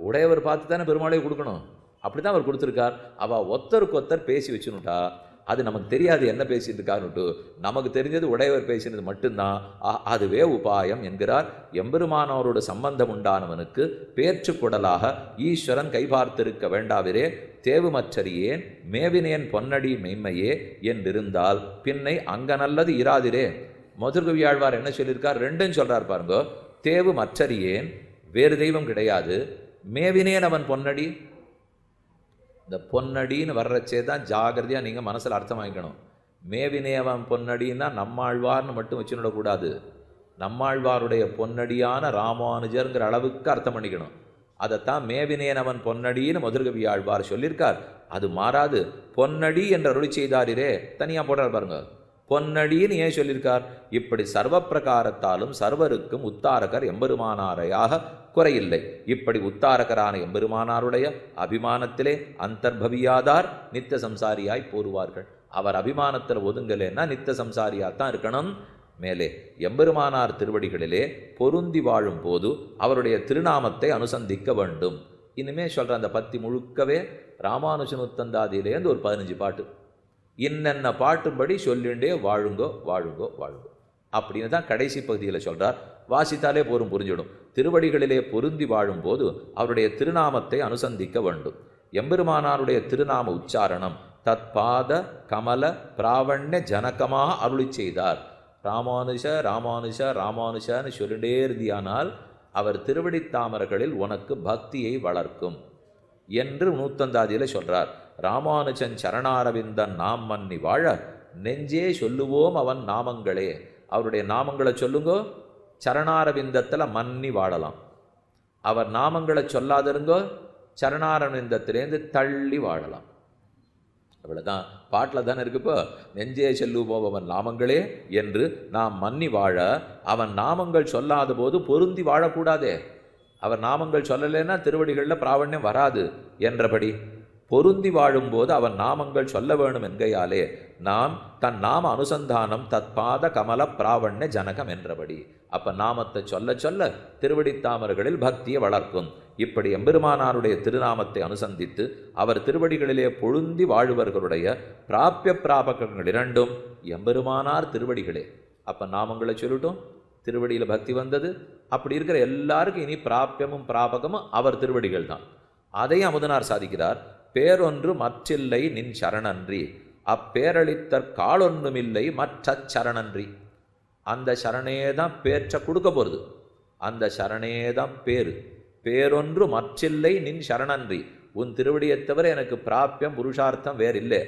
உடையவர் பார்த்து தானே பெருமாளே கொடுக்கணும். அப்படி தான் அவர் கொடுத்துருக்கார். அவள் ஒருத்தருக்கு ஒருத்தர் பேசி வச்சுனுட்டா அது நமக்கு தெரியாது என்ன பேசிட்டு இருக்காருன்னுட்டு. நமக்கு தெரிஞ்சது உடையவர் பேசினது மட்டும்தான். அதுவே உபாயம் என்கிறார். எம்பெருமானோரோட சம்பந்தம் உண்டானவனுக்கு பேச்சு குடலாக ஈஸ்வரன் கைபார்த்திருக்க வேண்டாவிரே தேவுமற்றறியேன் மேவினேன் பொன்னடி மெய்மையே என்றிருந்தால் பின்னை அங்க நல்லது இராதிரே. மதுர்கவியாழ்வார் என்ன சொல்லியிருக்கார்? ரெண்டும் சொல்றார் பாருங்க. தேவு மற்றறியேன், வேறு தெய்வம் கிடையாது. மேவினேன் அவன் பொன்னடி. இந்த பொன்னடின்னு வர்றச்சே தான் ஜாகிரதையாக நீங்கள் மனசில் அர்த்தம் வாங்கிக்கணும். மேவினேவன் பொன்னடின்னா நம்மாழ்வார்னு மட்டும் வச்சுடக்கூடாது. நம்மாழ்வாருடைய பொன்னடியான ராமானுஜருங்கிற அளவுக்கு அர்த்தம் பண்ணிக்கணும். அதைத்தான் மேவினேனவன் பொன்னடின்னு மதுர்கவி ஆழ்வார் சொல்லியிருக்கார். அது மாறாது. பொன்னடி என்ற அருளி செய்தாரிரே தனியாக போடுறார் பாருங்க. பொன்னடின்னு ஏன் சொல்லியிருக்கார்? இப்படி சர்வ பிரகாரத்தாலும் சர்வருக்கும் உத்தாரகர் எம்பெருமானாரையாக குறையில்லை. இப்படி உத்தாரகரான எம்பெருமானாருடைய அபிமானத்திலே அந்தர்பவியாதார் நித்திய சம்சாரியாய் போருவார்கள். அவர் அபிமானத்தில் ஒதுங்கலைன்னா நித்திய சம்சாரியாத்தான் இருக்கணும். மேலே எம்பெருமானார் திருவடிகளிலே பொருந்தி வாழும் போது அவருடைய திருநாமத்தை அனுசந்திக்க வேண்டும். இனிமே சொல்கிற அந்த பத்தி முழுக்கவே ராமானுஜனுத்தந்தாதியிலேருந்து ஒரு 15 பாட்டு இன்னென்ன பாட்டும்படி சொல்லிண்டே வாழுங்கோ வாழுங்கோ வாழுங்கோ அப்படின்னு தான் கடைசி பகுதியில் சொல்கிறார். வாசித்தாலே போரும் புரிஞ்சிடும். திருவடிகளிலே பொருந்தி வாழும்போது அவருடைய திருநாமத்தை அனுசந்திக்க வேண்டும். எம்பெருமானாருடைய திருநாம உச்சாரணம் தற்பாத கமல பிராவண்ய ஜனகமாக அருளி செய்தார். ராமானுஷ ராமானுஷ ராமானுஷன்னு சொல்லிட்டே இருந்தியானால் அவர் திருவடித்தாமர்களில் உனக்கு பக்தியை வளர்க்கும் என்று 109 சொல்கிறார். ராமானுஜன் சரணாரவிந்தன் நாம் மன்னி வாழ நெஞ்சே சொல்லுவோம் அவன் நாமங்களே. அவருடைய நாமங்களை சொல்லுங்கோ, சரணாரவிந்தத்தில் மன்னி வாழலாம். அவர் நாமங்களை சொல்லாதிருங்கோ, சரணாரவிந்தத்திலேருந்து தள்ளி வாழலாம். அவ்வளோதான். பாட்டில் தானே இருக்கு. இப்போ நெஞ்சே செல்லுவோம் அவன் நாமங்களே என்று நாம் மன்னி வாழ, அவன் நாமங்கள் சொல்லாத போது பொருந்தி வாழக்கூடாதே. அவர் நாமங்கள் சொல்லலைன்னா திருவடிகளில் பிராவண்யம் வராது என்றபடி பொருந்தி வாழும்போது அவன் நாமங்கள் சொல்ல வேணும் என்கையாலே நாம் தன் நாம அனுசந்தானம் தற்பாத கமல பிராவண்ய ஜனகம் என்றபடி. அப்போ நாமத்தை சொல்ல சொல்ல திருவடித்தாமர்களில் பக்தியை வளர்க்கும். இப்படி எம்பெருமானாருடைய திருநாமத்தை அனுசந்தித்து அவர் திருவடிகளிலே பொழுந்தி வாழ்வர்களுடைய பிராபிய பிராபகங்கள் இரண்டும் எம்பெருமானார் திருவடிகளே. அப்போ நாமங்களை சொல்லிட்டும் திருவடியில் பக்தி வந்தது. அப்படி இருக்கிற எல்லாருக்கும் இனி பிராபியமும் பிராபகமும் அவர் திருவடிகள் தான். அதையும் அமுதனார் சாதிக்கிறார். பேரொன்று மற்றில்லை நின் சரணன்றி அப்பேரளித்தற் காலொன்றுமில்லை மற்ற சரணன்றி. அந்த சரணே தான் பேற்ற கொடுக்க போகிறது. அந்த சரணே தான் பேரு. பேரொன்று மற்றில்லை நின் சரணன்றி. உன் திருவடியை தவிர எனக்கு பிராபியம் புருஷார்த்தம் வேறில்லை.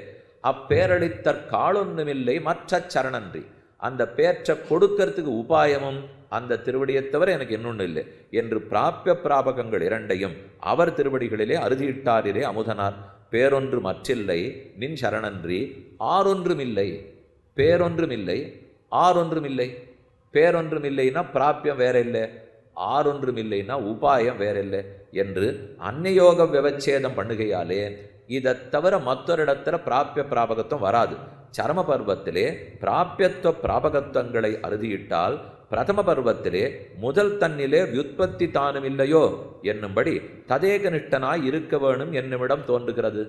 அப்பேரளித்தற் காலொன்றுமில்லை மற்ற சரணன்றி. அந்த பேற்ற கொடுக்கறதுக்கு உபாயமும் அந்த திருவடியை தவிர எனக்கு இன்னொன்று இல்லை என்று பிராபிய பிராபகங்கள் இரண்டையும் அவர் திருவடிகளிலே அறுதியிட்டாரிலே அமுதனார். பேரொன்று மற்றில்லை நின் சரணன்றி ஆறொன்றுமில்லை. பேரொன்றுமில்லை ஆறொன்றுமில்லை. பேரொன்றுமில்லைன்னா பிராபியம் வேற இல்லை, ஆறொன்றுமில்லைன்னா உபாயம் வேற இல்லை என்று அந்நியோக விவச்சேதம் பண்ணுகையாலே இதை தவிர மற்றொரு இடத்துல பிராபிய பிராபகத்துவம் வராது. சரம பருவத்திலே பிராபியத்துவ பிராபகத்துவங்களை அறுதியிட்டால் பிரதம பருவத்திலே முதல் தன்னிலே வியுற்பத்தி தானும் இல்லையோ என்னும்படி ததேகனிஷ்டனாய் இருக்க வேணும் என்னுமிடம் தோன்றுகிறது.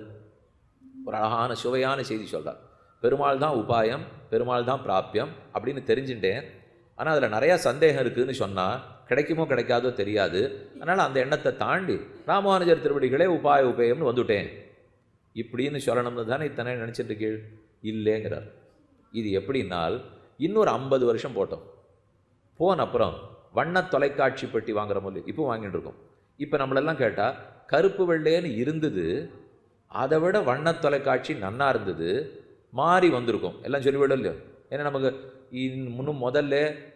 ஒரு அழகான சுவையான செய்தி சொல்கிறார். பெருமாள் தான் உபாயம், பெருமாள் தான் பிராபியம் அப்படின்னு தெரிஞ்சுட்டேன். ஆனால் அதில் நிறையா சந்தேகம் இருக்குதுன்னு சொன்னால் கிடைக்குமோ கிடைக்காதோ தெரியாது. அதனால் அந்த எண்ணத்தை தாண்டி ராமானுஜர் திருவடிகளே உபாய உபயம்னு வந்துட்டேன் இப்படின்னு சொல்லணும்னு தானே இத்தனை நினச்சிட்டு கீழ் இல்லைங்கிறார். இது எப்படின்னால் இன்னொரு 50 வருஷம் போட்டோம். போன அப்புறம் வண்ண தொலைக்காட்சி பெட்டி வாங்குற போது இப்போ வாங்கிட்டு இருக்கோம். இப்போ நம்மளெல்லாம் கேட்டால் கருப்பு வெள்ளைன்னு இருந்தது, அதை விட வண்ண தொலைக்காட்சி நன்னா இருந்தது, மாறி வந்திருக்கும் எல்லாம் சொல்லிவிடும் இல்லையோ. ஏன்னா நமக்கு இன்னும் முதல்ல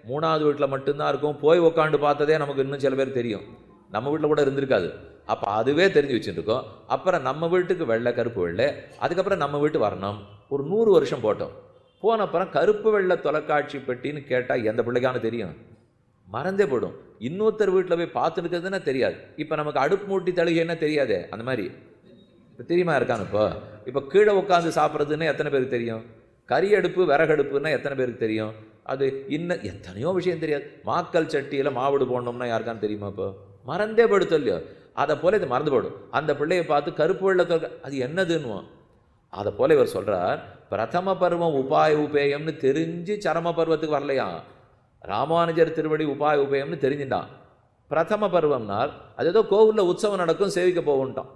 3வது வீட்டில் மட்டும்தான் இருக்கும். போய் உக்காண்டு பார்த்ததே நமக்கு இன்னும் சில பேர் தெரியும். நம்ம வீட்டில் கூட இருந்திருக்காது. அப்போ அதுவே தெரிஞ்சு வச்சுருக்கோம். அப்புறம் நம்ம வீட்டுக்கு வெள்ளை கருப்பு வெள்ளை, அதுக்கப்புறம் நம்ம வீட்டு வரணும். ஒரு 100 வருஷம் போட்டோம். போன அப்புறம் கருப்பு வெள்ளை தொலைக்காட்சி பெட்டின்னு கேட்டால் எந்த பிள்ளைக்கானு தெரியும்? மறந்தே போடும். இன்னொருத்தர் வீட்டில் போய் பார்த்துருக்கிறதுன்னா தெரியாது. இப்போ நமக்கு அடுப்பு மூட்டி தழுகைன்னா தெரியாதே. அந்த மாதிரி இப்போ தெரியுமா இருக்கான்னு? இப்போ கீழே உட்காந்து சாப்பிட்றதுன்னு எத்தனை பேருக்கு தெரியும்? கறி அடுப்பு விறகடுப்புன்னா எத்தனை பேருக்கு தெரியும்? அது இன்னும் எத்தனையோ விஷயம் தெரியாது. மாக்கல் சட்டியில் மாவுடு போடணும்னா யாருக்கான்னு தெரியுமா? இப்போ மறந்தே படுத்தோ இல்லையோ, அதை போல இது மறந்து போடும். அந்த பிள்ளையை பார்த்து கருப்பு வெள்ளத்தில் அது என்னதுன்னுவோம். அதை போல இவர் சொல்கிறார், பிரதம பருவம் உபாய உபேயம்னு தெரிஞ்சு சரம பருவத்துக்கு வரலையா. ராமானுஜர் திருவடி உபாய உபேயம்னு தெரிஞ்சுட்டான். பிரதம பருவம்னால் அது ஏதோ கோவிலில் உற்சவம் நடக்கும், சேவிக்க போகட்டான்.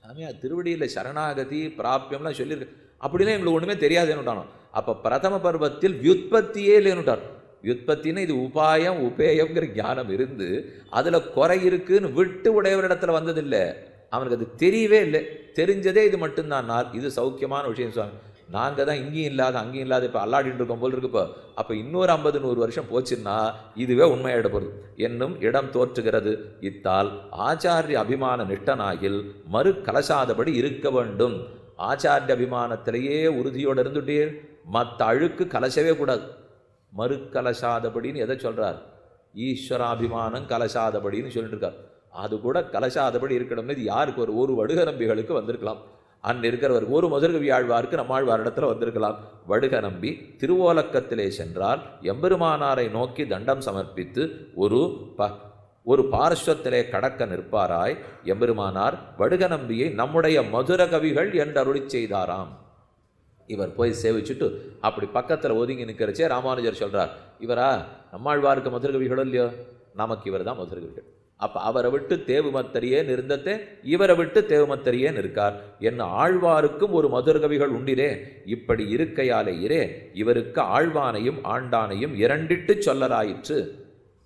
சாமியா திருவடியில் சரணாகதி பிராப்பியம்லாம் சொல்லியிருக்கு. அப்படிலாம் எங்களுக்கு ஒன்றுமே தெரியாதுன்னுட்டானோ. அப்போ பிரதம பருவத்தில் வியுற்பத்தியே இல்லைன்னுட்டார். வியுற்பத்தின்னு இது உபாயம் உபேயங்கிற ஞானம் இருந்து அதில் குறை இருக்குன்னு விட்டு உடையவரிடத்துல வந்ததில்லை. அவனுக்கு அது தெரியவே இல்லை. தெரிஞ்சதே இது மட்டும்தான். இது சௌக்கியமான விஷயம் சுவாமி. நாங்கள் தான் இங்கேயும் இல்லாத அங்கேயும் இல்லாத இப்போ அல்லாடிட்டு இருக்கோம் போல் இருக்குப்போ. அப்போ இன்னொரு 50-100 வருஷம் போச்சுன்னா இதுவே உண்மையாயிட போகிறது என்னும் இடம் தோற்றுகிறது. இத்தால் ஆச்சாரிய அபிமான நிஷ்டனாகில் மறு கலசாதபடி இருக்க வேண்டும். ஆச்சாரிய அபிமானத்திலேயே உறுதியோடு இருந்துட்டீர், மற்ற அழுக்கு கலசவே கூடாது. மறு கலசாதபடின்னு எதை சொல்கிறார்? ஈஸ்வராபிமானம் கலசாதபடின்னு சொல்லிட்டு இருக்கார். அது கூட கலசாதபடி இருக்கணும்னு இது யாருக்கு? ஒரு வடுக நம்பிகளுக்கு வந்திருக்கலாம். அன்று இருக்கிறவருக்கு ஒரு மதுரகவி ஆழ்வாருக்கு நம்மாழ்வார் இடத்துல வந்திருக்கலாம். வடுக நம்பி திருவோலக்கத்திலே சென்றால் எம்பெருமானாரை நோக்கி தண்டம் சமர்ப்பித்து ஒரு பார்ஸ்வத்திலே கடக்க நிற்பாராய். எம்பெருமானார் வடுக நம்பியை நம்முடைய மதுர கவிகள் என்று அருளி செய்தாராம். இவர் போய் சேவிச்சுட்டு அப்படி பக்கத்தில் ஒதுங்கி நிற்கிறச்சே ராமானுஜர் சொல்கிறார், இவரா நம்மாழ்வாருக்கு மதுரகவிகளோ இல்லையோ, நமக்கு இவர் தான் மதுரகவிகள். அப்போ அவரை விட்டு தேவுமத்தரியே நிறுந்தத்தே இவரை விட்டு தேவுமத்தரியே நிற்கார். என்ன ஆழ்வாருக்கும் ஒரு மதுரகவிகள் உண்டிரே. இப்படி இருக்கையாலே இரே இவருக்கு ஆழ்வானையும் ஆண்டானையும் இரண்டிட்டு சொல்லலாயிற்று.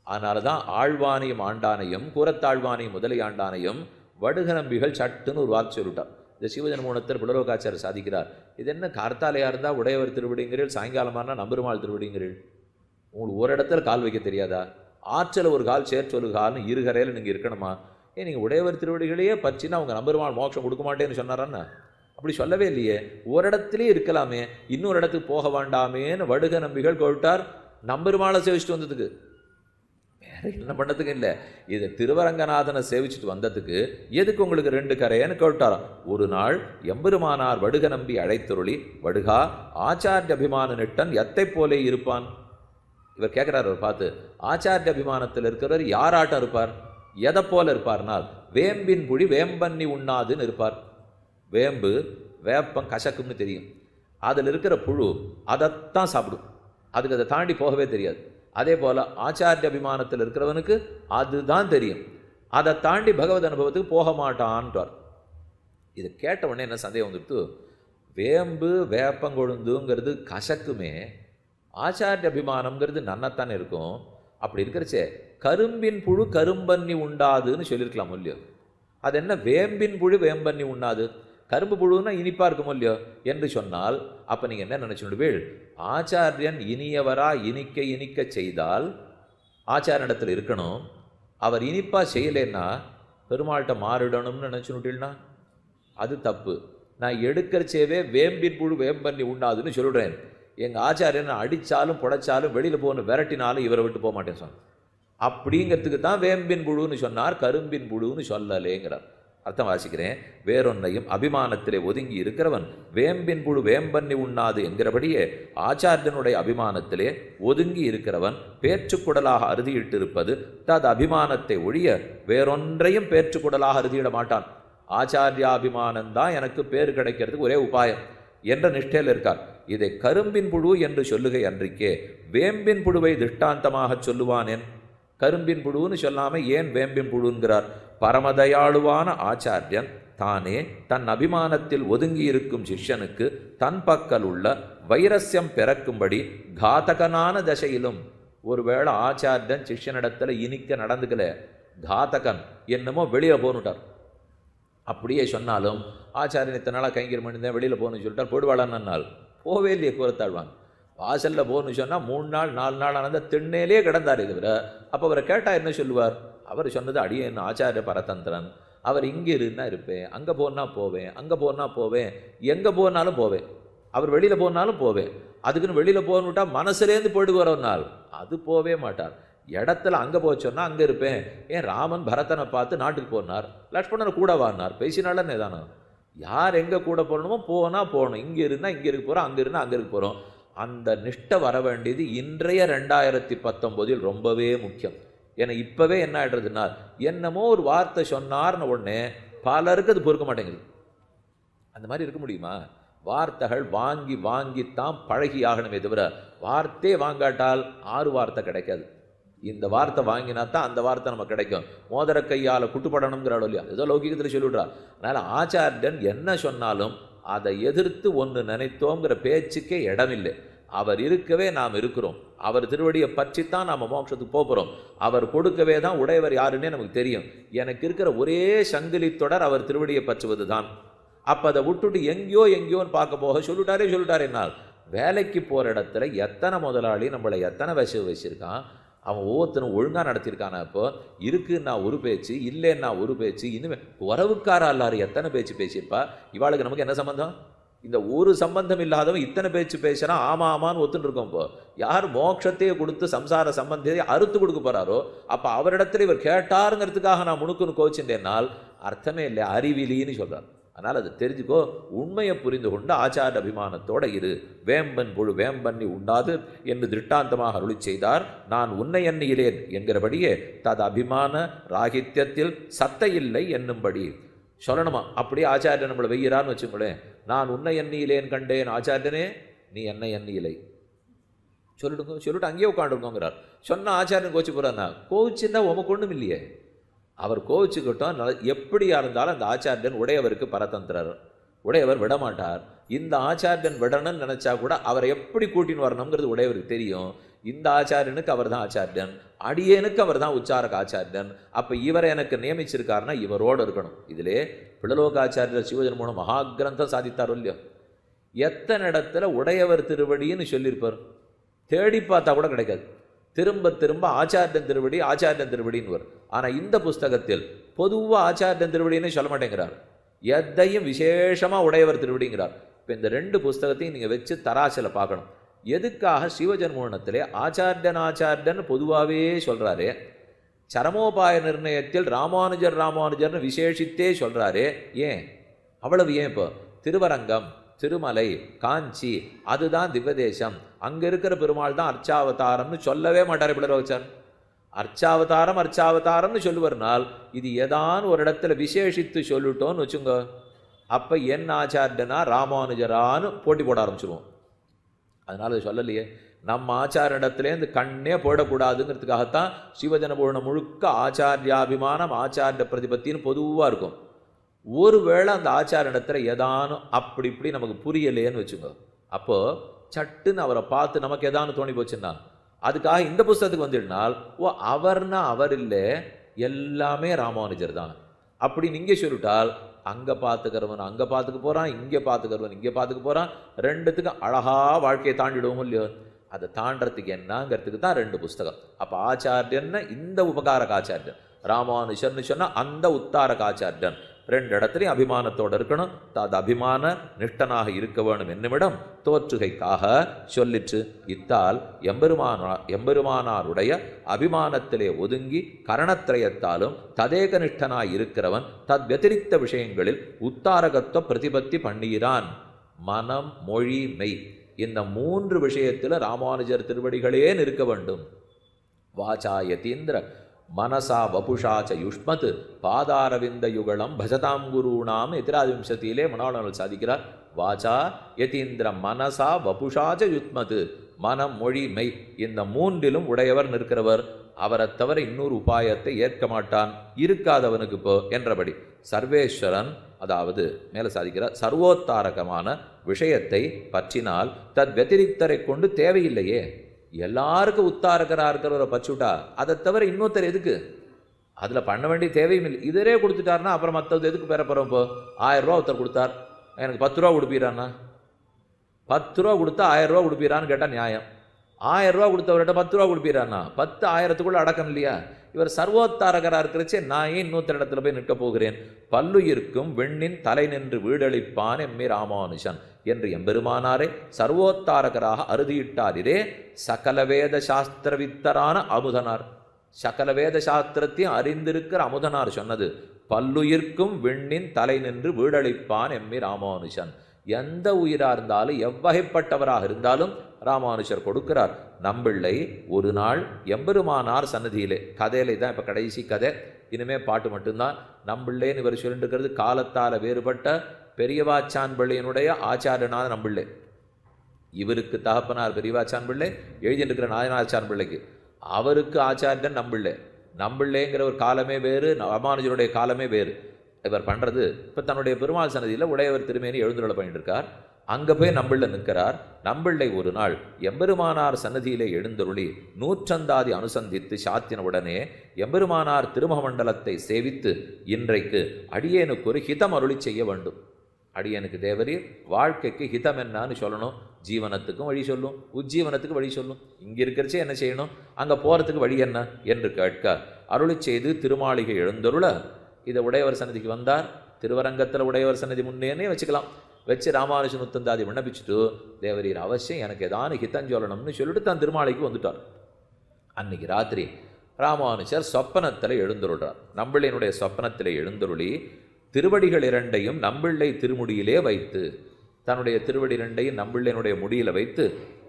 அதனால தான் ஆழ்வானையும் ஆண்டானையும் கூரத்தாழ்வானையும் முதலையாண்டானையும் வடுக நம்பிகள் சட்டுன்னு ஒரு வார்த்தை சொல்லிட்டார். இந்த சிவஜன்மோனத்தர் புலரோகாச்சாரியர் சாதிக்கிறார். இது என்ன கார்த்தாலையாக இருந்தால் உடையவர் திருவடிங்கிறீள், சாயங்காலமானா நம்பெருமாள் திருவடிங்கிறீள். உங்களுக்கு ஒரு இடத்துல கால் வைக்க தெரியாதா? ஆற்றல ஒரு கால் சேர்ச்சொலு கால்னு இருகரையில் நீங்கள் இருக்கணுமா? நீங்கள் உடையவர் திருவடிகளையே பற்றினா அவங்க நம்பெருமாள் மோட்சம் கொடுக்க மாட்டேன்னு சொன்னாரான்னா? அப்படி சொல்லவே இல்லையே. ஒரு இடத்துலேயே இருக்கலாமே, இன்னொரு இடத்துக்கு போக வேண்டாமேன்னு வடுக நம்பிகள் கொள்ட்டார். நம்பெருமாளை சேவிச்சுட்டு வந்ததுக்கு வேற என்ன பண்ணதுக்கு இல்லை. இதை திருவரங்கநாதனை சேவிச்சுட்டு வந்ததுக்கு எதுக்கு உங்களுக்கு 2 கரையன்னு கேட்டாராம். ஒரு நாள் எம்பெருமானார் வடுக நம்பி அழைத்தருளி, வடுகா ஆச்சாரிய அபிமான நிட்டன் எத்தை போலே இருப்பான். இவர் கேட்குறாரு, அவர் பார்த்து, ஆச்சாரிய அபிமானத்தில் இருக்கிறவர் யாராட்டம் இருப்பார்? எதை போல இருப்பார்னால் வேம்பின் புழி வேம்பன்னி உண்ணாதுன்னு இருப்பார். வேம்பு வேப்பம் கசக்கும்னு தெரியும், அதில் இருக்கிற புழு அதைத்தான் சாப்பிடும், அதுக்கு அதை தாண்டி போகவே தெரியாது. அதே போல் ஆச்சாரிய அபிமானத்தில் இருக்கிறவனுக்கு அதுதான் தெரியும், அதை தாண்டி பகவத் அனுபவத்துக்கு போக மாட்டான்றார். இதை கேட்ட உடனே என்ன சந்தேகம் வந்துட்டு, வேம்பு வேப்பங்கொழுந்துங்கிறது கசக்குமே, ஆச்சாரிய அபிமானம்ங்கிறது நன்னத்தானே இருக்கும். அப்படி இருக்கிறச்சே கரும்பின் புழு கரும்பன்னி உண்டாதுன்னு சொல்லியிருக்கலாம் இல்லையோ. அது என்ன வேம்பின் புழு வேம்பன்னி உண்ணாது? கரும்பு புழுன்னா இனிப்பாக இருக்கும் இல்லையோ என்று சொன்னால், அப்போ நீங்கள் என்ன நினச்சுடுவீள்? ஆச்சாரியன் இனியவரா இனிக்க இனிக்க செய்தால் ஆச்சாரியனிடத்தில் இருக்கணும். அவர் இனிப்பாக செய்யலைன்னா பெருமாள்கிட்ட மாறிடணும்னு நினச்சுட்டீங்கன்னா அது தப்பு. நான் எடுக்கிறச்சேவே வேம்பின் புழு வேம்பன்னி உண்ணாதுன்னு சொல்லிடுறேன். எங்கள் ஆச்சாரியன் அடித்தாலும் புடைச்சாலும் வெளியில் போகணும் விரட்டினாலும் இவரை விட்டு போக மாட்டேன்னு சொன்னார். அப்படிங்கிறதுக்கு தான் வேம்பின் புழுன்னு சொன்னார், கரும்பின் புழுன்னு சொல்லலேங்கிறார். அர்த்தம் வாசிக்கிறேன். வேறொன்னையும் அபிமானத்திலே ஒதுங்கி இருக்கிறவன் வேம்பின் புழு வேம்பன்னி உண்ணாது என்கிறபடியே ஆச்சாரியனுடைய அபிமானத்திலே ஒதுங்கி இருக்கிறவன் பேச்சுக்குடலாக அறுதியிட்டிருப்பது தது அபிமானத்தை ஒழிய வேறொன்றையும் பேச்சுக்குடலாக அறுதியிட மாட்டான். ஆச்சாரியாபிமானந்தான் எனக்கு பேர் கிடைக்கிறதுக்கு ஒரே உபாயம் என்ற நிஷ்டையில் இருக்கார். இதை கரும்பின் புழு என்று சொல்லுகை அன்றிக்கே வேம்பின் புழுவை திஷ்டாந்தமாக சொல்லுவானேன்? கரும்பின் புழுன்னு சொல்லாமல் ஏன் வேம்பின் புழுங்கிறார்? பரமதயாளுவான ஆச்சாரியன் தானே தன் அபிமானத்தில் ஒதுங்கி இருக்கும் சிஷ்யனுக்கு தன் பக்கல் உள்ள வைரஸ்யம் பிறக்கும்படி காதகனான தசையிலும், ஒருவேளை ஆச்சாரியன் சிஷ்யனிடத்தில் இனிக்க நடந்துக்கல, காதகன் என்னமோ வெளியே போனுட்டார். அப்படியே சொன்னாலும் ஆச்சாரியன் இத்தனை நாளாக கைங்கர் பண்ணியிருந்தேன் வெளியில் போகணும்னு சொல்லிட்டார், போடுவாளான்னு நாள் போவே இல்லையே கூறத்தாழ்வான். வாசலில் போகணும்னு சொன்னால் 3 நாள் 4 நாள் ஆனந்த திண்ணேலே கிடந்தார். இதுவரை அப்போ அவரை கேட்டால் என்ன சொல்லுவார்? அவர் சொன்னது அடியேன் ஆச்சாரிய பரதந்திரன், அவர் இங்கே இருந்தால் இருப்பேன், அங்கே போனால் போவேன், அங்கே போனால் போவேன், எங்கே போனாலும் போவேன், அவர் வெளியில் போனாலும் போவேன். அதுக்குன்னு வெளியில் போகணுட்டா மனசுலேருந்து போயிட்டு வரனாள் அது போவே மாட்டார். இடத்துல அங்கே போச்சோன்னா அங்கே இருப்பேன். ஏன் ராமன் பரதனை பார்த்து நாட்டுக்கு போனார், லக்ஷ்மணனை கூட வாங்கினார், பேசினாலே தானே. யார் எங்கே கூட போகணுமோ போனால் போகணும். இங்கே இருந்தால் இங்கே இருக்க போகிறோம், அங்கே இருந்தால் அங்கே இருக்க போகிறோம். அந்த நிஷ்டை வர வேண்டியது இன்றைய 2019 ரொம்பவே முக்கியம். ஏன்னா இப்போவே என்ன ஆகிடுறதுன்னா என்னமோ ஒரு வார்த்தை சொன்னார்னு உடனே பலருக்கு அது பொறுக்க மாட்டேங்குது. அந்த மாதிரி இருக்க முடியுமா? வார்த்தைகள் வாங்கி வாங்கித்தான் பழகி ஆகணுமே தவிர வார்த்தையே வாங்காட்டால் 6 வார்த்தை கிடைக்காது. இந்த வார்த்தை வாங்கினா தான் அந்த வார்த்தை நமக்கு கிடைக்கும். மோதிர கையால் குட்டுப்படணுங்கிறாளோ இல்லையா, ஏதோ லௌகிகத்தில் சொல்லிவிட்றா. அதனால் ஆச்சாரியன் என்ன சொன்னாலும் அதை எதிர்த்து ஒன்று நினைத்தோங்கிற பேச்சுக்கே இடமில்லை. அவர் இருக்கவே நாம் இருக்கிறோம். அவர் திருவடியை பற்றித்தான் நாம் மோட்சத்துக்கு போகிறோம். அவர் கொடுக்கவே தான் உடையவர் யாருன்னே நமக்கு தெரியும். எனக்கு இருக்கிற ஒரே சங்கிலி தொடர் அவர் திருவடியை பற்றுவது தான். அப்போ அதை விட்டுட்டு எங்கேயோன்னு பார்க்க போக சொல்லிட்டாரே என்னால். வேலைக்கு போகிற இடத்துல எத்தனை முதலாளி நம்மளை எத்தனை வச்சிருக்கான், அவன் ஒவ்வொருத்தரும் ஒழுங்காக நடத்தியிருக்கானா? இப்போ இருக்குன்னா ஒரு பேச்சு, இல்லைன்னா ஒரு பேச்சு, இனிமேல் உறவுக்காரா எல்லாரும் எத்தனை பேச்சு பேசியிருப்பா. இவாளுக்கு நமக்கு என்ன சம்பந்தம்? இந்த ஒரு சம்பந்தம் இல்லாதவன் இத்தனை பேச்சு பேசுனா ஆமான்னு ஒத்துன்னு இருக்கோம். இப்போ யார் மோட்சத்தையே கொடுத்து சம்சார சம்பந்தியை அறுத்து கொடுக்க போகிறாரோ அப்போ அவரிடத்துல இவர் கேட்டாருங்கிறதுக்காக நான் முணுக்குன்னு கோச்சின்றேன்னால் அர்த்தமே இல்லை, அறிவிலின்னு சொல்கிறார். அதனால் அது தெரிஞ்சுக்கோ, உண்மையை புரிந்து கொண்டு ஆச்சார அபிமானத்தோடு இரு. வேம்பன் புழு வேம்பண்ணி உண்டாது என்று திருஷ்டாந்தமாக அருளி செய்தார். நான் உன்னை எண்ணியிலேன் என்கிறபடியே தது அபிமான ராகித்யத்தில் சத்தை இல்லை என்னும்படி சொல்லணுமா? அப்படியே ஆச்சாரியன் நம்மளை வெய்யிறான்னு வச்சுங்களேன். நான் உன்னை எண்ணியிலேன் கண்டேன், ஆச்சாரியனே நீ என்னை எண்ணியிலை சொல்லிட்டு அங்கேயே உட்காந்துருக்கோங்கிறார். சொன்ன ஆச்சாரியன் கோச்சு போகிறான்னா, கோவிச்சுன்னா உமக்கு ஒன்றும் இல்லையே. அவர் கோவிச்சுக்கிட்டோம். எப்படியா இருந்தாலும் அந்த ஆச்சாரியன் உடையவருக்கு பரதந்திரர், உடையவர் விடமாட்டார். இந்த ஆச்சாரியன் விடணும்னு நினச்சா கூட அவரை எப்படி கூட்டின்னு வரணுங்கிறது உடையவருக்கு தெரியும். இந்த ஆச்சாரியனுக்கு அவர் தான் ஆச்சாரியன், அடியேனுக்கு அவர் தான் உச்சாரக ஆச்சாரியன். அப்போ இவரை எனக்கு நியமிச்சிருக்காருன்னா இவரோடு இருக்கணும். இதிலே பிள்ளலோகாச்சாரியர் சிவஜன்மோகன் மகாகிரந்தம் சாதித்தாரோ இல்லையோ, எத்தனை இடத்துல உடையவர் திருவடின்னு சொல்லியிருப்பார். தேடி பார்த்தா கூட கிடைக்காது. திரும்ப திரும்ப ஆச்சாரியன் திருவடின்னு வரும். ஆனால் இந்த புஸ்தகத்தில் பொதுவாக ஆச்சாரியன் திருவடின்னு சொல்ல மாட்டேங்கிறார். எதையும் விசேஷமாக உடையவர் திருவடிங்கிறார். இப்போ இந்த 2 புஸ்தகத்தையும் நீங்கள் வச்சு தராசில் பார்க்கணும். எதுக்காக சிவஜன்மோகனத்திலே ஆச்சாரியன் பொதுவாகவே சொல்கிறாரு, சரமோபாய நிர்ணயத்தில் ராமானுஜர்னு விசேஷித்தே சொல்கிறாரு. ஏன் அவ்வளவு? ஏன் இப்போ திருவரங்கம், திருமலை, காஞ்சி அதுதான் திவ்யதேசம், அங்கே இருக்கிற பெருமாள் தான் அர்ச்சாவதாரம்னு சொல்லவே மாட்டார் பிள்ளரோச்சன். அர்ச்சாவதாரம்னு சொல்லுவர்னால் இது ஏதான் ஒரு இடத்துல விசேஷித்து சொல்லிட்டோன்னு வச்சுங்க, அப்போ என் ஆச்சாரியனா ராமானுஜரான்னு போட்டி போட ஆரம்பிச்சிருவோம். அதனால் அது சொல்லலையே. நம்ம ஆச்சாரியனிடத்துலேருந்து கண்ணே போயிடக்கூடாதுங்கிறதுக்காகத்தான் சிவஜனபூர்ணம் முழுக்க ஆச்சாரியாபிமானம் ஆச்சாரிய பிரதிபத்தின்னு பொதுவாக இருக்கும். ஒருவேளை அந்த ஆச்சாரியனிடத்தில் ஏதானும் அப்படி இப்படி நமக்கு புரியலேன்னு வச்சுங்க, அப்போது சட்டுன்னு அவரை பார்த்து நமக்கு ஏதானு தோணி போச்சுன்னா அதுக்காக இந்த புஸ்தகத்துக்கு வந்துடுனால் அவர்னா அவர் இல்லை, எல்லாமே ராமானுஜர் தான் அப்படின்னு இங்கே சொல்லிட்டால் அங்கே பார்த்துக்கிறவன் அங்கே பார்த்துக்க போகிறான், இங்கே பார்த்துக்கிறவன் இங்கே பார்த்துக்க போகிறான். ரெண்டுத்துக்கும் அழகாக வாழ்க்கையை தாண்டிடுவோம் இல்லையோ. அதை தாண்டறதுக்கு என்னங்கிறதுக்கு தான் 2 புஸ்தகம். அப்போ ஆச்சாரியன்னா இந்த உபகாரக ஆச்சாரியன், ராமானுஜர்னு சொன்னால் அந்த உத்தாரக ஆச்சாரியன். 2 இடத்துலையும் அபிமானத்தோடு இருக்கணும். அது அபிமான நிஷ்டனாக இருக்க வேணும் என்னுமிடம் தோற்றுகைக்காக சொல்லிற்று. இத்தால் எம்பெருமானாருடைய அபிமானத்திலே ஒதுங்கி கரணத்திரயத்தாலும் ததேக நிஷ்டனாய் இருக்கிறவன் தத் வத்திரிக்த விஷயங்களில் உத்தாரகத்துவ பிரதிபத்தி பண்ணுகிறான். மனம், மொழி, மெய் இந்த 3 விஷயத்தில் ராமானுஜர் திருவடிகளே நிற்க வேண்டும். வாசா யதீந்திர மனசா வபுஷாச்ச யுஷ்மத் பாதாரவிந்த யுகலம் பஜதாம் குருணாம் எதிராதிம்சத்திலே மனோளர்கள் சாதிக்கிறார். வாசா யதீந்திர மனசா வபுஷாச்ச யுஷ்மத், மனம், மொழி, மெய் இந்த 3லும் உடையவர் நிற்கிறவர். அவரை தவிர இன்னொரு உபாயத்தை ஏற்க மாட்டான், இருக்காதவனுக்கு இப்போ என்றபடி சர்வேஸ்வரன், அதாவது மேலே சாதிக்கிறார், சர்வோத்தாரகமான விஷயத்தை பற்றினால் தத் வத்திரிக்தரை கொண்டு தேவையில்லையே. எல்லாருக்கும் உத்தாரகராக இருக்கிறவரை பச்சுட்டா அதை தவிர இன்னொருத்தர் எதுக்கு? அதில் பண்ண வேண்டிய தேவையும் இல்லை. இதரே கொடுத்துட்டாருன்னா அப்புறம் மற்றது எதுக்கு பெற போகிறோம்? இப்போ 1000 ரூபா ஒருத்தர் கொடுத்தார், எனக்கு 10 ரூபா கொடுப்பீரான்னா, 10 ரூபா கொடுத்தா 1000 ரூபா கொடுப்பீரான்னு கேட்டால் நியாயம். 1000 ரூபா கொடுத்தவர்கிட்ட 10 ரூபா கொடுப்பீரான்னா 10 1000த்துக்குள்ளே அடக்கம் இல்லையா? இவர் சர்வோத்தாரகராக இருக்கிறச்சே நான் ஏன் இன்னொருத்தர் இடத்துல போய் நிற்க போகிறேன்? பல்லுயிர்க்கும் வெண்ணின் தலை நின்று வீடளிப்பான் எம்மி ராமானுஜன் என்று எம்பெருமானாரே சர்வோத்தாரகராக அறுதியிட்டாரிரே. சகல வேத சாஸ்திரவித்தரான அமுதனார், சகல வேத சாஸ்திரத்தையும் அறிந்திருக்கிற அமுதனார் சொன்னது பல்லுயிர்க்கும் வெண்ணின் தலை நின்று வீடளிப்பான் எம்மி ராமானுஜன். எந்த உயிராக இருந்தாலும் எவ்வகைப்பட்டவராக இருந்தாலும் ராமானுஜர் கொடுக்கிறார். நம்பிள்ளை ஒரு நாள் எம்பெருமானார் சன்னதியிலே, கதையிலே தான் இப்போ கடைசி கதை, இனிமே பாட்டு மட்டும்தான். நம்பிள்ளேன்னு இவர் சொல்லிட்டு இருக்கிறது காலத்தால் வேறுபட்ட பெரியவாச்சான் பிள்ளையினுடைய ஆச்சாரியனான நம்பிள்ளை. இவருக்கு தகப்பனார் பெரியவாச்சான் பிள்ளை, எழுதியிருக்கிற நாயனாச்சான் பிள்ளைக்கு அவருக்கு ஆச்சாரியன் நம்பிள்ளை. நம்பிள்ளைங்கிற ஒரு காலமே வேறு, ராமானுஜருடைய காலமே வேறு. இவர் பண்ணுறது இப்போ தன்னுடைய பெருமாள் சன்னதியில் உடையவர் திருமேனி எழுந்துருளை பண்ணிட்டு இருக்கார். அங்கே போய் நம்பிள்ளை நிற்கிறார். நம்பிள்ளை ஒரு நாள் எம்பெருமானார் சன்னதியிலே எழுந்தருளி நூற்றந்தாதி அனுசந்தித்து சாத்தின உடனே எம்பெருமானார் திருமகமண்டலத்தை சேவித்து, இன்றைக்கு அடியேனுக்கு ஒரு ஹிதம் அருளி செய்ய வேண்டும். அடியனுக்கு தேவரீர் வாழ்க்கைக்கு ஹிதம் என்னான்னு சொல்லணும். ஜீவனத்துக்கும் வழி சொல்லும், உஜ்ஜீவனத்துக்கு வழி சொல்லும். இங்கே இருக்கிறச்சே என்ன செய்யணும், அங்கே போகிறதுக்கு வழி என்ன என்று கேட்க அருளி செய்து திருமாளிகை எழுந்தருள இதை உடையவர் சன்னதிக்கு வந்தார். திருவரங்கத்தில் உடையவர் சன்னதி முன்னேனே வச்சுக்கலாம். வச்சு ராமானுஜன் நூத்தந்தாதி விண்ணப்பிச்சுட்டு, தேவரீர் அவசியம் எனக்கு ஏதானு ஹிதம் சொல்லணும்னு சொல்லிட்டு தான் திருமாளிக்கு வந்துட்டார். அன்னைக்கு ராத்திரி ராமானுஜர் சொப்பனத்தில் எழுந்தருள்றார். நம்பிள்ளையினுடைய சொப்பனத்தில் எழுந்தருளி திருவடிகள் இரண்டையும் நம்பிள்ளை திருமுடியிலே வைத்து, தன்னுடைய திருவடி இரண்டையும் நம்பிள்ளையினுடைய முடியில் வைத்து,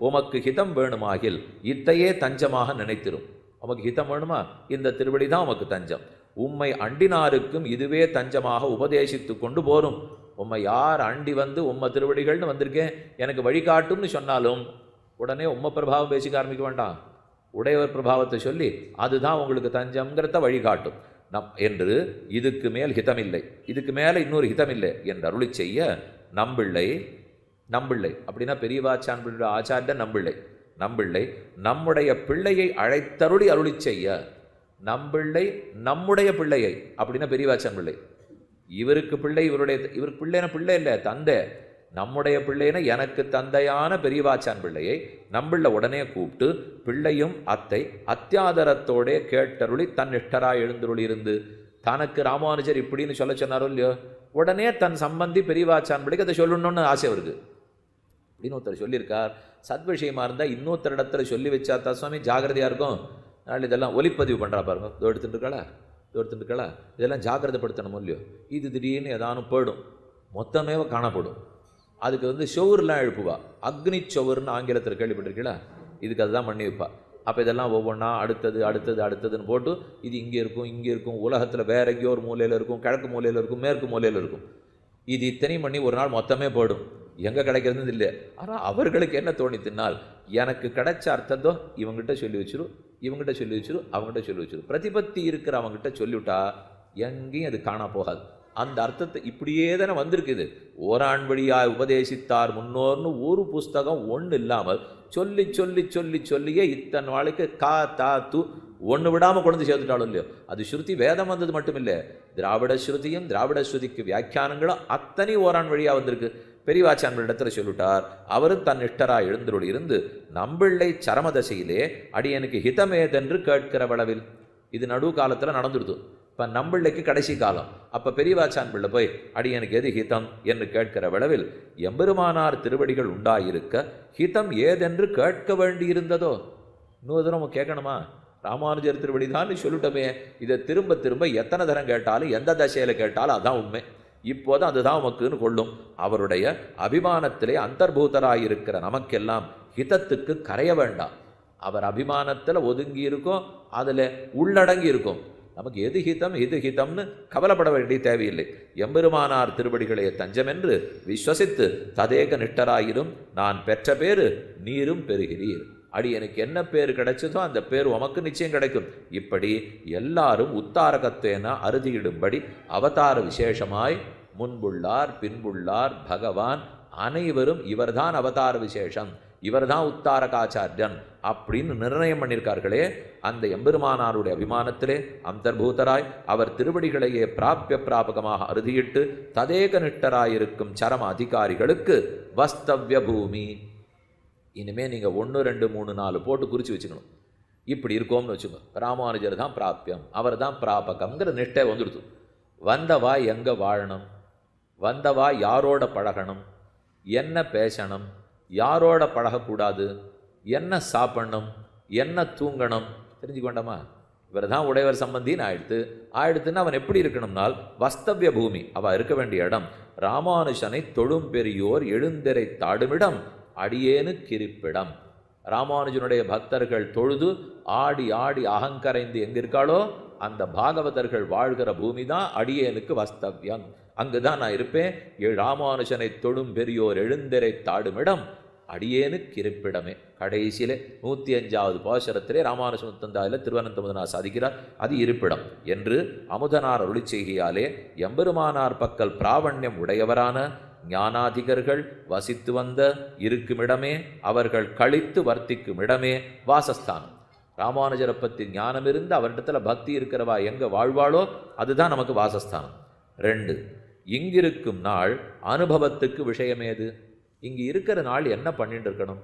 உமக்கு ஹிதம் வேணுமாகில் இத்தையே தஞ்சமாக நினைத்திரும். உமக்கு ஹிதம் வேணுமா, இந்த திருவடி தான் உமக்கு தஞ்சம். உம்மை அண்டினாருக்கும் இதுவே தஞ்சமாக உபதேசித்து கொண்டு போரும். உம்மை யார் அண்டி வந்து உம்ம திருவடிகள்னு வந்திருக்கேன் எனக்கு வழிகாட்டும்னு சொன்னாலும் உடனே உம்ம பிரபாவம் பேசிக்க ஆரம்பிக்க வேண்டாம். உடையவர் பிரபாவத்தை சொல்லி அதுதான் உங்களுக்கு தஞ்சம்ங்கிறத வழிகாட்டும் என்று, இதுக்கு மேல் ஹிதமில்லை, இதுக்கு மேலே இன்னொரு ஹிதமில்லை என்று அருளி செய்ய நம்பிள்ளை. நம்பிள்ளை அப்படின்னா பெரியவாச்சான் பிள்ளை ஆச்சாரியன் நம்பிள்ளை. நம்பிள்ளை நம்முடைய பிள்ளையை அழைத்தருளி அருளி செய்ய, நம்பிள்ளை நம்முடைய பிள்ளையை அப்படின்னா பெரியவாச்சான் பிள்ளை. இவருக்கு பிள்ளை, இவருக்கு பிள்ளைன பிள்ளை இல்லை, தந்தை. நம்முடைய பிள்ளைன எனக்கு தந்தையான பெரியவாச்சான் பிள்ளையை நம்பிள்ள உடனே கூப்பிட்டு, பிள்ளையும் அத்தை அத்தியாதரத்தோடே கேட்டருளி தன் இஷ்டராய் எழுந்தருளி இருந்து, தனக்கு ராமானுஜர் இப்படின்னு சொல்ல சொன்னாரோ இல்லையோ, உடனே தன் சம்பந்தி பெரியவாச்சான் பிள்ளைக்கு அதை சொல்லணும்னு ஆசை வருது அப்படின்னு ஒருத்தர் சொல்லியிருக்கார். சத் விஷயமா இருந்தால் இன்னொருத்தர் இடத்துல சொல்லி வச்சா தான் சுவாமி ஜாகிரதையாக இருக்கும். அதனால் இதெல்லாம் ஒலிப்பதிவு பண்ணுறா பாருங்க, இதோ எடுத்துட்டுருக்கா இதெல்லாம் ஜாகிரதைப்படுத்தணும் இல்லையோ. இது திடீர்னு ஏதானும் போயிடும், மொத்தமே காணப்படும். அதுக்கு ஷோர்லாம் எழுப்புவா, அக்னி ஷோர்னு ஆங்கிலத்தில் கேள்விப்பட்டிருக்கீங்களா, இதுக்கு அதுதான் பண்ணி வைப்பா. அப்போ இதெல்லாம் ஒவ்வொன்றா அடுத்ததுன்னு போட்டு, இது இங்கே இருக்கும், உலகத்தில் வேற எங்கேயோ ஒரு மூலையில் இருக்கும், கிழக்கு மூலையில் இருக்கும், மேற்கு மூலையில் இருக்கும். இது இத்தனை பண்ணி ஒரு நாள் மொத்தமே போயிடும், எங்கே கிடைக்கிறது இல்லை. ஆனால் அவர்களுக்கு என்ன தோணித்தினால், எனக்கு கிடைச்ச அர்த்தத்தோ இவங்ககிட்ட சொல்லி வச்சிரும், அவங்ககிட்ட சொல்லி வச்சிரும். பிரதிபத்தி இருக்கிற அவங்ககிட்ட சொல்லிவிட்டா எங்கேயும் அது காணா போகாது. அந்த அர்த்தத்தை இப்படியே தானே வந்திருக்குது. ஓராண் வழியாய் உபதேசித்தார் முன்னோர்னு ஒரு புஸ்தகம் ஒன்று இல்லாமல் சொல்லியே இத்தனை நாளைக்கு கா தா து ஒன்று விடாமல் கொண்டு சேர்த்துட்டாலும் இல்லையோ. அது ஸ்ருதி வேதம் வந்தது மட்டும் இல்லை, திராவிட ஸ்ருதியும் திராவிட ஸ்ருதிக்கு வியாக்கியானங்களும் அத்தனை ஓராண் வழியாக வந்திருக்கு. பெரியவாச்சான் இடத்துல சொல்லிவிட்டார். அவரும் தன் இஷ்டராய் எழுந்தருளி இருந்து நம்பிள்ளை சரமதசையிலே அடியனுக்கு ஹிதமேதென்று கேட்கிற வளவில், இது நடு காலத்தில் நடந்துடுது. இப்போ நம்பிள்ளைக்கு கடைசி காலம். அப்போ பெரியவாச்சான் பிள்ளை போய் அடியனுக்கு எது ஹிதம் என்று கேட்கிற விளவில், எம்பெருமானார் திருவடிகள் உண்டாயிருக்க ஹிதம் ஏதென்று கேட்க வேண்டியிருந்ததோ. இன்னொரு தரம் கேட்கணுமா, ராமானுஜர் திருவடி தான் சொல்லிட்டோமே, இதை திரும்ப திரும்ப எத்தனை தரம் கேட்டாலும் எந்த தசையில் கேட்டாலும் அதான் உண்மை, இப்போது அதுதான் உமக்குன்னு கொள்ளும். அவருடைய அபிமானத்திலே அந்தர்பூதராயிருக்கிற நமக்கெல்லாம் ஹிதத்துக்கு கரைய வேண்டாம். அவர் அபிமானத்தில் ஒதுங்கி இருக்கும், அதில் உள்ளடங்கி இருக்கும். நமக்கு எது ஹிதம் இது ஹிதம்னு கவலைப்பட வேண்டிய தேவையில்லை. எம்பெருமானார் திருவடிகளே தஞ்சம் என்று விஸ்வசித்து ததேக நிட்டராயிரும் நான் பெற்ற பேரு நீரும் பெறுகிறீர். அடி எனக்கு என்ன பேர் கிடைச்சதோ அந்த பேர் உமக்கு நிச்சயம் கிடைக்கும். இப்படி எல்லாரும் உத்தாரகத்தேன அறுதியிடும்படி அவதார விசேஷமாய் முன்புள்ளார் பின்புள்ளார் பகவான் அனைவரும் இவர்தான் அவதார விசேஷம், இவர்தான் உத்தாரகாச்சாரியன் அப்படின்னு நிர்ணயம் பண்ணியிருக்கார்களே. அந்த எம்பெருமானாருடைய அபிமானத்திலே அந்தர்பூதராய் அவர் திருவடிகளையே பிராபிய பிராபகமாக அறுதியிட்டு ததேக நிட்டராயிருக்கும் சரம அதிகாரிகளுக்கு வஸ்தவ்ய பூமி. இனிமேல் நீங்கள் 1 2 3 4 போட்டு குறித்து வச்சுக்கணும். இப்படி இருக்கோம்னு வச்சுக்கோங்க. ராமானுஜர் தான் பிராபியம், அவர் தான் பிராபகம்ங்கிற நிஷ்டை வந்துடுது. வந்தவா எங்கே வாழணும், வந்தவா யாரோட பழகணும், என்ன பேசணும், யாரோட பழகக்கூடாது, என்ன சாப்பிடணும், என்ன தூங்கணும் தெரிஞ்சுக்க வேண்டாமா. இவர் தான் உடையவர் சம்பந்தின்னு ஆயிடுத்துன்னு அவன் எப்படி இருக்கணும்னால் வஸ்தவ்ய பூமி, அவள் இருக்க வேண்டிய இடம் ராமானுஜனை தொழும் பெரியோர் எழுந்தரை தாடுமிடம் அடியேனு கிரிப்பிடம். ராமானுஜனுடைய பக்தர்கள் தொழுது ஆடி ஆடி அகங்கரைந்து எங்க இருக்காளோ அந்த பாகவதர்கள் வாழ்கிற பூமி தான் அடியேனுக்கு வஸ்தவ்யம். அங்குதான் நான் இருப்பேன். ராமானுஜனை தொழும் பெரியோர் எழுந்தரை தாடுமிடம் அடியேனுக்கு இருப்பிடமே. கடைசியில 105வது பாசுரத்திலே ராமானுஜமுத்தந்தாயில திருவனந்தமுதனார் சாதிக்கிறார், அது இருப்பிடம் என்று அமுதனார் அருளி செய்கையாலே எம்பெருமானார் பக்கல் பிராவண்யம் உடையவரான ஞானாதிகர்கள் வசித்து வந்த இருக்குமிடமே, அவர்கள் கழித்து வர்த்திக்கும் இடமே வாசஸ்தானம். ராமானுஜரை பற்றி ஞானம் இருந்து அவரிடத்துல பக்தி இருக்கிறவா எங்க வாழ்வாளோ அதுதான் நமக்கு வாசஸ்தானம். 2, இங்கிருக்கும் நாள் அனுபவத்துக்கு விஷயமேது. இங்கு இருக்கிற நாள் என்ன பண்ணிட்டு இருக்கணும்,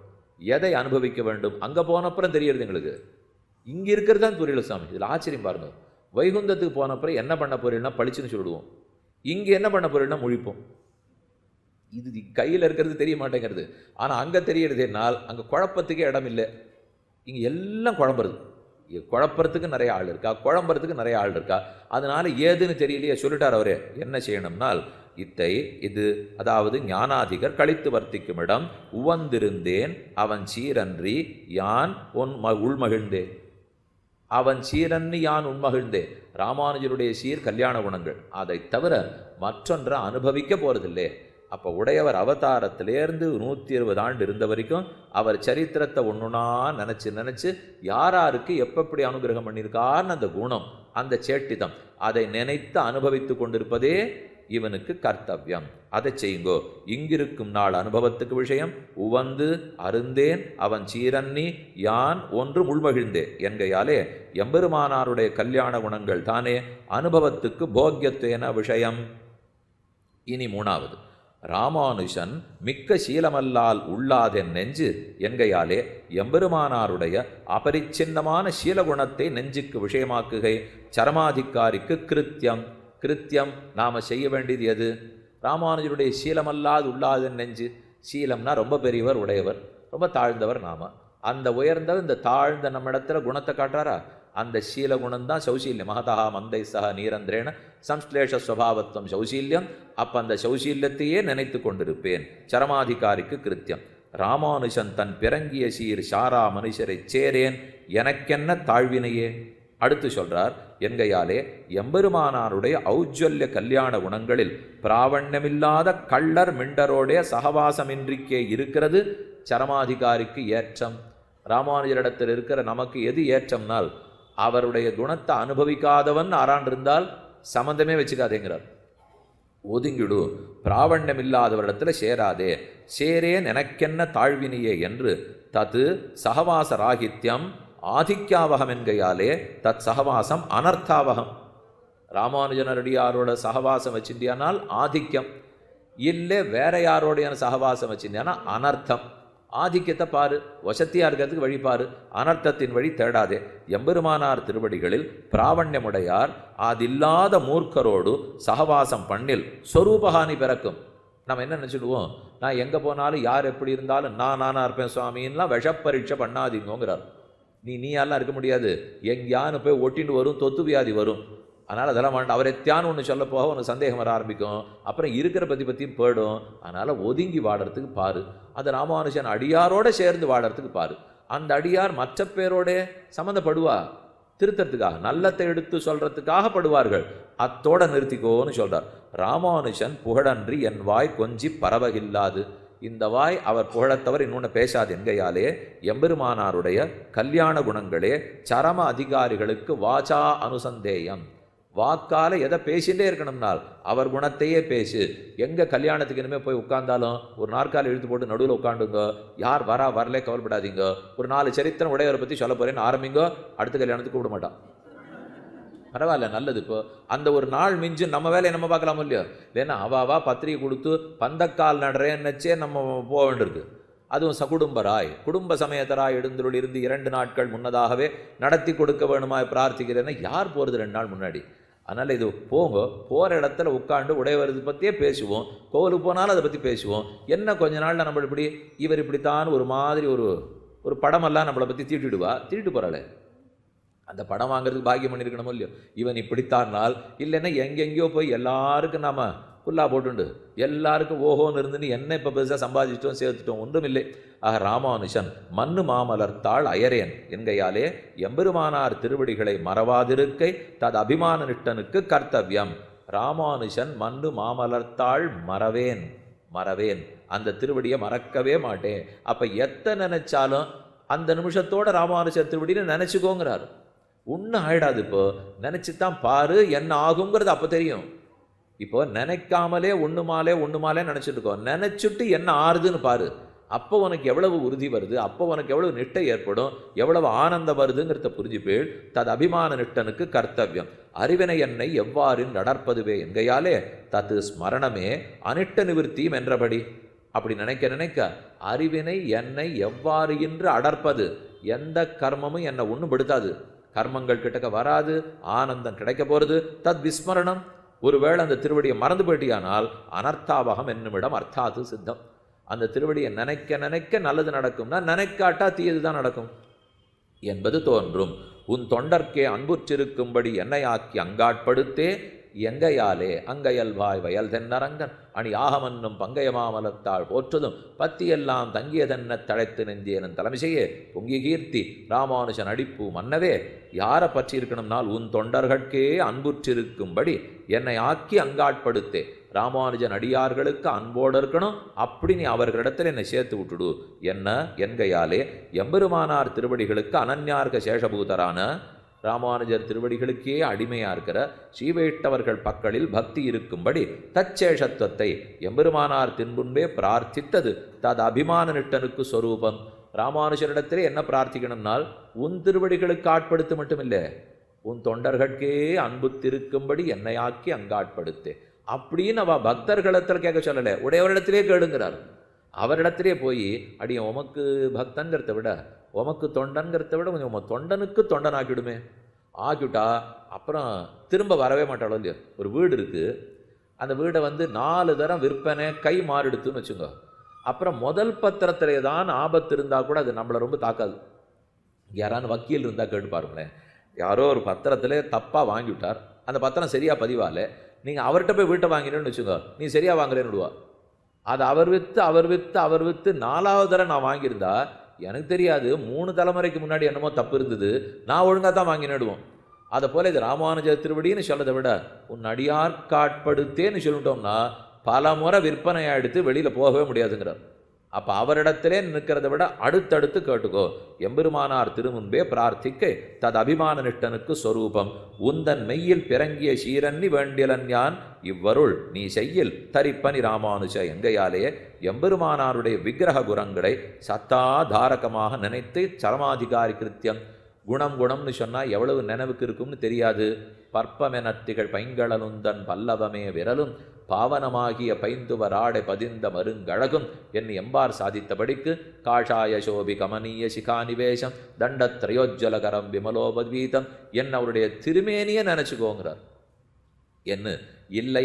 எதை அனுபவிக்க வேண்டும், அங்கே போனப்புறம் தெரியறது எங்களுக்கு. இங்கே இருக்கிறது தான் புரியல சாமி. இதில் ஆச்சரியம் பாருங்க. வைகுந்தத்துக்கு போனப்புறம் என்ன பண்ண போறீங்கன்னா பளிச்சுன்னு சொல்லிடுவோம், இங்கே என்ன பண்ண போறீங்கன்னா முழிப்போம். இது கையில் இருக்கிறது தெரிய மாட்டேங்கிறது. ஆனால் அங்கே தெரியறது என்னால் அங்கே குழப்பத்துக்கே இடம் இல்லை. இங்கே எல்லாம் குழம்புறது. குழப்பறதுக்கு நிறைய ஆள் இருக்கா, குழம்புறதுக்கு நிறைய ஆள் இருக்கா. அதனால ஏதுன்னு தெரியலையே சொல்லிட்டார் அவரே. என்ன செய்யணும்னால் இது அதாவது ஞானாதிகர் கழித்து வர்த்திக்கும் இடம் உவந்திருந்தேன் அவன் சீரன்றி யான் உள்மகிழ்ந்தேன். அவன் சீரன்னி யான் உண்மகிழ்ந்தேன். ராமானுஜருடைய சீர் கல்யாண குணங்கள், அதை தவிர மற்றொன்றை அனுபவிக்க போறதில்லை. அப்போ உடையவர் அவதாரத்திலேருந்து 120 ஆண்டு இருந்த வரைக்கும் அவர் சரித்திரத்தை ஒன்றுனா நினச்சி யாராருக்கு எப்படி அனுகிரகம் பண்ணியிருக்காருன்னு அந்த குணம், அந்த சேட்டிதம், அதை நினைத்து அனுபவித்து கொண்டிருப்பதே இவனுக்கு கர்த்தவியம். அதை செய்யுங்கோ. இங்கிருக்கும் நாள் அனுபவத்துக்கு விஷயம் உவந்து அருந்தேன் அவன் சீரன்னி யான் ஒன்று உள்மகிழ்ந்தேன் என்கையாலே எம்பெருமானாருடைய கல்யாண குணங்கள் தானே அனுபவத்துக்கு போக்கியத்துவன விஷயம். இனி 3வது, ராமானுஜன் மிக்க சீலமல்லால் உள்ளாதென் நெஞ்சு என்கையாலே எம்பெருமானாருடைய அபரிச்சின்னமான சீலகுணத்தை நெஞ்சுக்கு விஷயமாக்குகை சரமாதிகாரிக்கு கிருத்தியம். கிருத்தியம் நாம் செய்ய வேண்டியது எது? ராமானுஜருடைய சீலமல்லாது உள்ளாதென் நெஞ்சு. சீலம்னா ரொம்ப பெரியவர் உடையவர், ரொம்ப தாழ்ந்தவர் நாம. அந்த உயர்ந்தவர் இந்த தாழ்ந்த நம்ம இடத்துல குணத்தை காட்டுறாரா? அந்த சீல குணம்தான் சௌசீல்யம். மகதா மந்தை சக நீரந்திரேன சம்ஸ்லேஷ ஸ்வபாவத்துவம் சௌசீல்யம். அப்போ அந்த சௌசீல்யத்தையே நினைத்து கொண்டிருப்பேன். சரமாதிகாரிக்கு கிருத்தியம். ராமானுஜன் தன் பிறங்கிய சீர் சாரா மனுஷரை சேரேன் எனக்கென்ன தாழ்வினையே. அடுத்து சொல்றார், என்கையாலே எம்பெருமானாருடைய ஔஜ்வல்ய கல்யாண குணங்களில் பிராவண்யமில்லாத கள்ளர் மிண்டரோடைய சகவாசமின்றிக்கே இருக்கிறது சரமாதிகாரிக்கு ஏற்றம். ராமானுஜரிடத்தில் இருக்கிற நமக்கு எது ஏற்றம்னால் அவருடைய குணத்தை அனுபவிக்காதவன் ஆறாண்டிருந்தால் சம்பந்தமே வச்சுக்காதேங்கிறார். ஒதுங்கிடு, பிராவண்யம் இல்லாதவரிடத்தில் சேராதே. சேரேன் எனக்கென்ன தாழ்வினியே என்று தத்து சகவாச ராகித்யம் ஆதித்யாவகம் என்கையாலே தத் சகவாசம் அனர்த்தாவகம். ராமானுஜனரடியாரோட சகவாசம் வச்சிருந்தியானால் ஆதிக்கம், இல்லை வேற யாரோடைய சகவாசம் வச்சிருந்தியானா அனர்த்தம். ஆதிக்கத்தை பாரு, வசத்தியா இருக்கிறதுக்கு வழி பாரு, அனர்த்தத்தின் வழி தேடாதே. எம்பெருமானார் திருவடிகளில் பிராவண்யமுடையார் அதில்லாத மூர்க்கரோடு சகவாசம் பண்ணில் சொரூபஹானி பிறக்கும். நம்ம என்ன நினச்சிடுவோம், நான் எங்கே போனாலும் யார் எப்படி இருந்தாலும் நானாக இருப்பேன் சுவாமின்லாம் விஷப்பரீட்சை பண்ணாதீங்கோங்கிறார். நீயெல்லாம் இருக்க முடியாது, எங்கேயானு போய் ஒட்டின்னு வரும், தொத்து வியாதி வரும். அதனால் அதெல்லாம் வேண்டாம். அவர் எத்தியான்னு ஒன்று சொல்ல போக உனக்கு சந்தேகம் வர ஆரம்பிக்கும். அப்புறம் இருக்கிற பற்றியும் போயிடும். அதனால் ஒதுங்கி வாடுறதுக்கு பாரு. அந்த ராமானுஜன் அடியாரோடு சேர்ந்து வாடுறதுக்கு பாரு. அந்த அடியார் மற்ற பேரோட சம்மந்தப்படுவா, திருத்தறதுக்காக நல்லத்தை எடுத்து சொல்கிறதுக்காக படுவார்கள். அத்தோட நிறுத்திக்கோன்னு சொல்கிறார். ராமானுஜன் புகழன்றி என் வாய் கொஞ்சி பரவகில்லாது. இந்த வாய் அவர் புகழத்தவர் இன்னொன்று பேசாது என்கையாலே எம்பெருமானாருடைய கல்யாண குணங்களே சரம அதிகாரிகளுக்கு வாச்சா அனுசந்தேயம். வாக்கால எதை பேசிகிட்டே இருக்கணும்னால் அவர் குணத்தையே பேசு. எங்கே கல்யாணத்துக்கு இனிமேல் போய் உட்கார்ந்தாலும் ஒரு நாற்காலி இழுத்து போட்டு நடுவில் உட்காந்துங்க. யார் வரலே கவலைப்படாதீங்க. ஒரு 4 சரித்திரம் உடையவரை பற்றி சொல்ல போகிறேன்னு ஆரம்பிங்கோ, அடுத்த கல்யாணத்துக்கு கூப்பிட மாட்டான். பரவாயில்ல, நல்லது. இப்போ அந்த ஒரு நாள் மிஞ்சு நம்ம வேலையை நம்ம பார்க்கலாமோ இல்லையோ. இல்லைன்னா அவாவா பத்திரிகை கொடுத்து பந்தக்கால் நடுறேன்னச்சே நம்ம போக வேண்டியிருக்கு. அதுவும் சகுடும்பராய் குடும்ப சமயத்தராய் எழுந்துருள் இருந்து 2 நாட்கள் முன்னதாகவே நடத்தி கொடுக்க வேணுமா பிரார்த்திக்கிறேன்னா யார் போகிறது 2 நாள் முன்னாடி? அதனால் இது போங்க, போகிற இடத்துல உட்காந்து உடையவரது பற்றியே பேசுவோம். கோவிலுக்கு போனாலும் அதை பற்றி பேசுவோம். என்ன கொஞ்ச நாளில் நம்ம இப்படி இவர் இப்படித்தான் ஒரு மாதிரி ஒரு படமெல்லாம் நம்மளை பற்றி தீட்டிட்டு போகிறாளே. அந்த படம் வாங்குறதுக்கு பாக்கியம் பண்ணியிருக்கணுமோ இல்லையோ. இவன் இப்படித்தானால் இல்லைன்னா எங்கெங்கேயோ போய் எல்லாருக்கும் நாம் புல்லா போட்டுண்டு எல்லாருக்கும் ஓஹோன்னு இருந்துன்னு என்ன இப்போ பெருசாக சம்பாதிச்சிட்டோம் சேர்த்துட்டோம் ஒன்றும் இல்லை. ஆக ராமானுஜன் மண்ணு மாமலர்த்தாள் அயரேன் என்கையாலே எம்பெருமானார் திருவடிகளை மறவாதிருக்கை தது அபிமான நிட்டனுக்கு கர்த்தவியம். ராமானுஜன் மண்ணு மாமலர்த்தாள் மறவேன் மறவேன், அந்த திருவடியை மறக்கவே மாட்டேன். அப்போ எத்தை நினைச்சாலும் அந்த நிமிஷத்தோட ராமானுஜர் திருவடின்னு நினச்சிக்கோங்கிறார். ஒன்றும் ஆயிடாது. இப்போ நினச்சித்தான் பாரு என்ன ஆகுங்கிறது அப்போ தெரியும். இப்போ நினைக்காமலே ஒன்றுமாலே நினச்சிட்டு இருக்கோம். நினச்சிட்டு என்ன ஆறுதுன்னு பாரு. அப்போ உனக்கு எவ்வளவு உறுதி வருது, அப்போ உனக்கு எவ்வளவு நிட்டை ஏற்படும், எவ்வளவு ஆனந்தம் வருதுங்கிறத புரிஞ்சுப்பேள். தது அபிமான நிட்டனுக்கு கர்த்தவியம். அறிவினை என்னை எவ்வாறு நடற்பதுவே என்கையாலே தத்து ஸ்மரணமே அனிட்ட நிவர்த்தியும் என்றபடி. அப்படி நினைக்க அறிவினை என்னை எவ்வாறு என்று அடர்ப்பது, எந்த கர்மமும் என்னை ஒன்றும் படுத்தாது, கர்மங்கள் கிட்டக்க வராது, ஆனந்தம் கிடைக்க போகிறது. தத் விஸ்மரணம். ஒருவேளை அந்த திருவடியை மறந்து போயிட்டியானால் அனர்த்தாவகம் என்னுமிடம் அர்த்தாது சித்தம். அந்த திருவடியை நினைக்க நல்லது நடக்கும்னா நினைக்காட்டா தீயது தான் நடக்கும் என்பது தோன்றும். உன் தொண்டர்க்கே அன்புற்றிருக்கும்படி என்னையாக்கி அங்காட்படுத்தே எங்கையாலே அங்கையல்வாய் வயல் தென்னரங்கன் அணி ஆகமன்னும் பங்கையமாமலத்தாள் போற்றதும் பத்தியெல்லாம் தங்கியதென்ன தழைத்து நெஞ்சேனன் தலைமிசையே பொங்கி கீர்த்தி ராமானுஜன் அடிப்பு மன்னவே. யாரை பற்றி இருக்கணும்னால் உன் தொண்டர்கட்கே அன்புற்றிருக்கும்படி என்னை ஆக்கி அங்காட்படுத்தே. ராமானுஜன் அடியார்களுக்கு அன்போடு இருக்கணும், அப்படி நீ அவர்களிடத்தில் என்னை சேர்த்து விட்டுடு. என்ன என்கையாலே எம்பெருமானார் திருவடிகளுக்கு அனன்யார்க்க சேஷபூதரான ராமானுஜர் திருவடிகளுக்கே அடிமையாக இருக்கிற ஸ்ரீவைஷ்ணவர்கள் பக்களில் பக்தி இருக்கும்படி தச்சேஷத்துவத்தை எம்பெருமானார் தின்புன்பே பிரார்த்தித்தது தது அபிமான நிட்டனுக்கு ஸ்வரூபம். ராமானுஜரிடத்திலே என்ன பிரார்த்திக்கணும்னால் உன் திருவடிகளுக்கு ஆட்படுத்து மட்டுமில்லை, உன் தொண்டர்கட்கே அன்பு திருக்கும்படி என்னையாக்கி அங்காட்படுத்தே அப்படின்னு அவ பக்தர்களிடத்தில் கேட்க சொல்லலை, உடையவரிடத்திலே கேளுங்கிறார். அவரிடத்திலே போய் அடிய உமக்கு பக்தங்கிறத விட உமக்கு தொண்டன்கிறத விட கொஞ்சம் உமக்கு தொண்டனுக்கு தொண்டன் ஆக்கிவிடுமே. ஆக்கிவிட்டா அப்புறம் திரும்ப வரவே மாட்டாளோ இல்லையோ. ஒரு வீடு இருக்குது, அந்த வீடை 4 தரம் விற்பனை கை மாறிடுத்துன்னு வச்சுங்க. அப்புறம் முதல் பத்திரத்திலே தான் ஆபத்து இருந்தால் கூட அது நம்மளை ரொம்ப தாக்காது. யாரான வக்கீல் இருந்தால் கேட்டு பாருங்களேன். யாரோ ஒரு பத்திரத்திலே தப்பாக வாங்கிவிட்டார், அந்த பத்திரம் சரியாக பதிவாலே, நீங்கள் அவர்கிட்ட போய் வீட்டை வாங்கினேன்னு வச்சுங்க, நீ சரியாக வாங்கலேன்னு விடுவா. அது அவர் விற்று 4வது தடவை நான் வாங்கியிருந்தா எனக்கு தெரியாது, 3 தலைமுறைக்கு முன்னாடி என்னமோ தப்பு இருந்தது, நான் ஒழுங்காக தான் வாங்கினிடுவோம். அதை போல் இது ராமானுஜ திருவடின்னு சொல்லதை விட உன் அடியார்காட்படுத்தேன்னு சொல்லிட்டோம்னா பல முறை விற்பனையாக எடுத்து வெளியில் போகவே முடியாதுங்கிறார். அப்போ அவரிடத்திலே நிற்கிறத விட அடுத்தடுத்து கேட்டுக்கோ. எம்பெருமானார் திருமுன்பே பிரார்த்திக்க தது அபிமான நிட்டனுக்கு ஸ்வரூபம். உந்தன் மெய்யில் பிறங்கிய சீரன்னி வேண்டியலன் யான் இவ்வருள் நீ செய்யில் தரிப்பனி ராமானுஜ எங்கையாலே எம்பெருமானாருடைய விக்கிரக குணங்களை சத்தாதாரகமாக நினைத்து சரமாதிகாரி கிருத்தியம். குணம்னு சொன்னால் எவ்வளவு நினைவுக்கு இருக்கும்னு தெரியாது. பற்பமெனத்திகள் பைங்களனுந்தன் பல்லவமே விரலும் பாவனமாகிய பைந்துவராடை பதிந்த மருங்கழகும் என்று எம்பார் சாதித்தபடிக்கு காஷாய சோபி கமனீய சிகாநிவேசம் தண்டத்ரயோஜ்ஜலகரம் விமலோபத்வீதம் என்ன அவருடைய திருமேனியை நினச்சிக்கோங்கிறார். என்ன இல்லை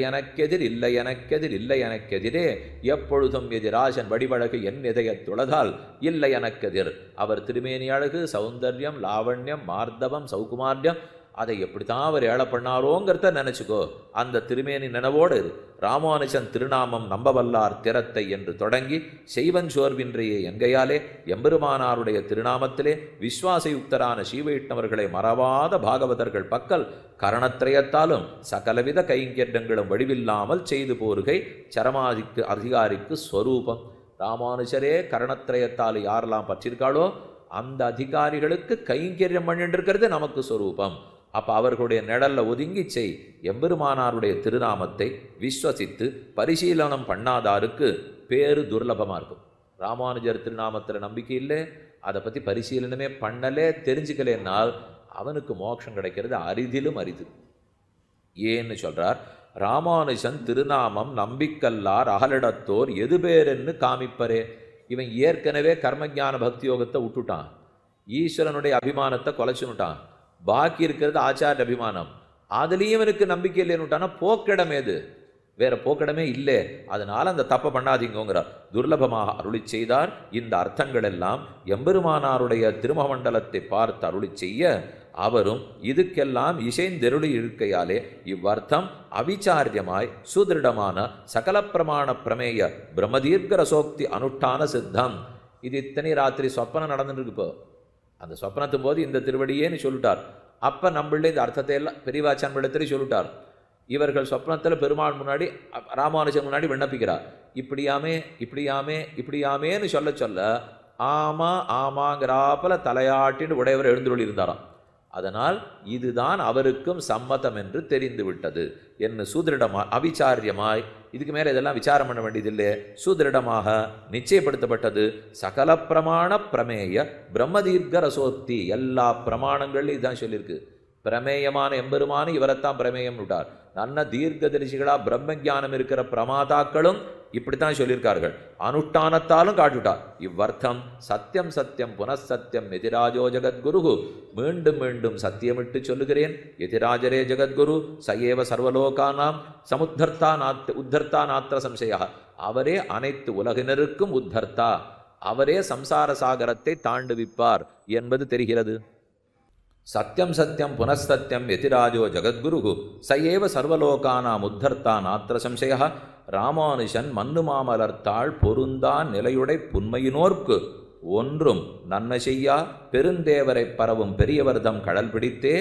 எனக்கெதிரே எப்பொழுதும் எதிராசன் வடிவழகு என் இதயத் துளதால் இல்லை எனக்கெதிர். அவர் திருமேனி அழகு, சௌந்தர்யம், லாவண்யம், மார்தவம், சௌகுமார்யம், அதை எப்படித்தான் அவர் ஏழை பண்ணாரோங்கிறத நினச்சிக்கோ. அந்த திருமேனி நினைவோடு ராமானுஜன் திருநாமம் நம்பவல்லார் திறத்தை என்று தொடங்கி செய்வன் சோர்வின்றையே எங்கையாலே எம்பெருமானாருடைய திருநாமத்திலே விஸ்வாசயுக்தரான ஸ்ரீவைஷ்ணவர்களை மறவாத பாகவதர்கள் பக்கல் கரணத்திரயத்தாலும் சகலவித கைங்கரியங்களும் வடிவில்லாமல் செய்து போருகை சரமாதிக்கு அதிகாரிக்கு ஸ்வரூபம். ராமானுஜரே கரணத்திரயத்தால் யாரெல்லாம் பற்றிருக்காளோ அந்த அதிகாரிகளுக்கு கைங்கரியம் பண்ணிட்டு இருக்கிறது நமக்கு ஸ்வரூபம். அப்போ அவர்களுடைய நிழலில் ஒதுங்கி செய். எம்பெருமானாருடைய திருநாமத்தை விஸ்வசித்து பரிசீலனம் பண்ணாதாருக்கு பேரு துர்லபமாக இருக்கும். ராமானுஜர் திருநாமத்தில் நம்பிக்கை இல்லை, அதை பற்றி பரிசீலனமே பண்ணலே, தெரிஞ்சுக்கலேன்னால் அவனுக்கு மோட்சம் கிடைக்கிறது அரிதிலும் அரிது. ஏன்னு சொல்கிறார், ராமானுஜன் திருநாமம் நம்பிக்கல்லார் அகலிடத்தோர் எது பேரென்னு காமிப்பரே. இவன் ஏற்கனவே கர்மஞான பக்தி யோகத்தை விட்டுட்டான், ஈஸ்வரனுடைய அபிமானத்தை கொலைச்சுன்னுட்டான், பாக்கி இருக்கிறது ஆச்சார அபிமானம், அதுலேயும் இவனுக்கு நம்பிக்கை இல்லைன்னுட்டானா போக்கிடம் ஏது? வேற போக்கிடமே இல்லை. அதனால் அந்த தப்பை பண்ணாதீங்கிறார். துர்லபமாக அருளி செய்தார். இந்த அர்த்தங்கள் எல்லாம் எம்பெருமானாருடைய திருமமண்டலத்தை பார்த்து அருளி செய்ய அவரும் இதுக்கெல்லாம் இசைந்தெருளி இருக்கையாலே இவ்வர்த்தம் அவிச்சாரியமாய் சுதிருடமான சகல பிரமாண பிரமேய பிரம்மதீர்க்க ரசோக்தி அனுஷ்டான சித்தம். இது இத்தனை ராத்திரி சொப்பனம் நடந்துட்டு இருக்கு. இப்போ அந்த சொப்பனத்தும் போது இந்த திருவடியேன்னு சொல்லிட்டார். அப்போ நம்மளே இந்த அர்த்தத்தை எல்லாம் பெரியவாச்சான் பிள்ளத்திலே சொல்லிட்டார். இவர்கள் சொப்னத்தில் பெருமாள் முன்னாடி ராமானுஜன் முன்னாடி விண்ணப்பிக்கிறார். இப்படியாமே இப்படியாமே இப்படியாமேன்னு சொல்ல சொல்ல ஆமா ஆமாங்கிறாப்பல தலையாட்டின்னு உடையவர் எழுந்துள்ளி இருந்தாராம். அதனால் இதுதான் அவருக்கும் சம்மதம் என்று தெரிந்து விட்டது என்று சுதிருடமாய் அவிச்சாரியமாய், இதுக்கு மேலே இதெல்லாம் விசாரம் பண்ண வேண்டியதில்லை, சுதிருடமாக நிச்சயப்படுத்தப்பட்டது. சகல பிரமாண பிரமேய பிரம்மதீர்க்க ரசோக்தி, எல்லா பிரமாணங்கள்லையும் இதுதான் சொல்லியிருக்கு. பிரமேயமான எம்பெருமான இவரைத்தான் பிரமேயம் விட்டார். நல்ல தீர்க்க தரிசிகளா பிரம்ம ஜானம் இருக்கிற பிரமாதாக்களும் இப்படித்தான் சொல்லியிருக்கார்கள். அனுஷ்டானத்தாலும் காட்டுட்டார். இவ்வர்த்தம் சத்தியம் சத்தியம் புனசத்தியம் எதிராஜோ ஜகத்குரு, மீண்டும் மீண்டும் சத்தியமிட்டு சொல்லுகிறேன், எதிராஜரே ஜகத்குரு சயேவ சர்வலோகானாம் உத்தர்த்தா நாத்திர சம்சயா, அவரே அனைத்து உலகினருக்கும் உத்தர்த்தா, அவரே சம்சார சாகரத்தை தாண்டுவிப்பார் என்பது தெரிகிறது. சத்தியம் சத்தியம் புனசத்தியம் எதிராஜோ ஜகத்குரு சயேவ சர்வலோகானாம் உத்தர்த்தா நாத்திர சம்சயா, ராமானுஷன் மன்னு மாமலர்த்தாள் பொருந்தான் நிலையுடை புன்மையினோர்க்கு ஒன்றும் நன்மை செய்யா பெருந்தேவரை பரவும் பெரியவர்தம் கடல் பிடித்தே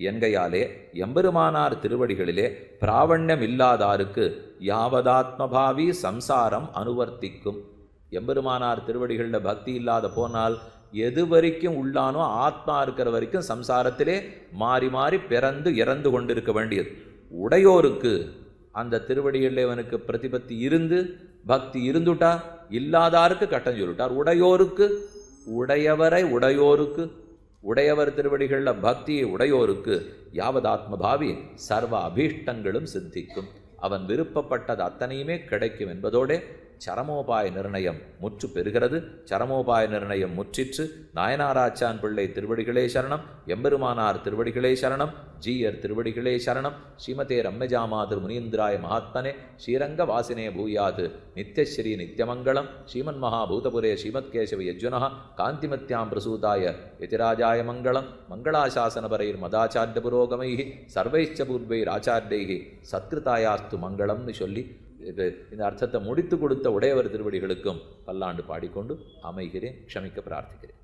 என்கையாலே எம்பெருமானார் திருவடிகளிலே பிராவண்யம் இல்லாதாருக்கு யாவதாத்மபாவி சம்சாரம் அனுவர்த்திக்கும். எம்பெருமானார் திருவடிகளில் பக்தி இல்லாத போனால் எது வரைக்கும் உள்ளானோ ஆத்மா இருக்கிற வரைக்கும் சம்சாரத்திலே மாறி மாறி பிறந்து இறந்து கொண்டிருக்க வேண்டியது. உடையோருக்கு அந்த திருவடிகளில் அவனுக்கு பிரதிபத்தி இருந்து பக்தி இருந்துட்டா, இல்லாதாருக்கு கட்டம் சொல்லிட்டார். உடையோருக்கு உடையவரை உடையோருக்கு, உடையவர் திருவடிகளில் பக்தியை உடையோருக்கு யாவதாத்மபாவி சர்வ அபீஷ்டங்களும் சித்திக்கும், அவன் விருப்பப்பட்டது அத்தனையுமே கிடைக்கும் என்பதோடு சரமோபாய நிர்ணயம் முற்று பெறுகிறது. சரமோபாய நிர்ணயம் முற்றிற்று. நாயனாராச்சான் பிள்ளை திருவடிகளே சரணம், எம்பெருமானார் திருவடிகளே சரணம், ஜீயர் திருவடிகளே சரணம். ஸ்ரீமதே ரம்யஜாமாதிர் முனீந்திராய மகாத்மனே ஸ்ரீரங்க வாசினே பூயாது நித்யஸ்ரீ நித்யமங்கலம். ஸ்ரீமன் மகாபூதபுரே ஸ்ரீமத்கேசவ யஜ்வன காந்திமத்யாம் பிரசூதாய யதிராஜாய மங்களம். மங்களாசாசனபரைர் மதாச்சாரிய புரோகமை சர்வைச்ச பூர்வைராச்சாரியைகி சத்கிருதாயாஸ்து மங்களம்னு சொல்லி இந்த அர்த்தத்தை முடித்து கொடுத்த உடையவர் திருவடிகளுக்கும் பல்லாண்டு பாடிக்கொண்டு அமைகிறேன், க்ஷமிக்க பிரார்த்திக்கிறேன்.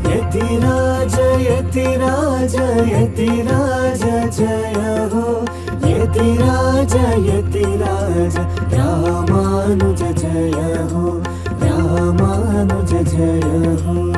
यतिराज यतिराज यतिराज जय हो, यतिराज यतिराज रामानुज जय हो, रामानुज जय हो.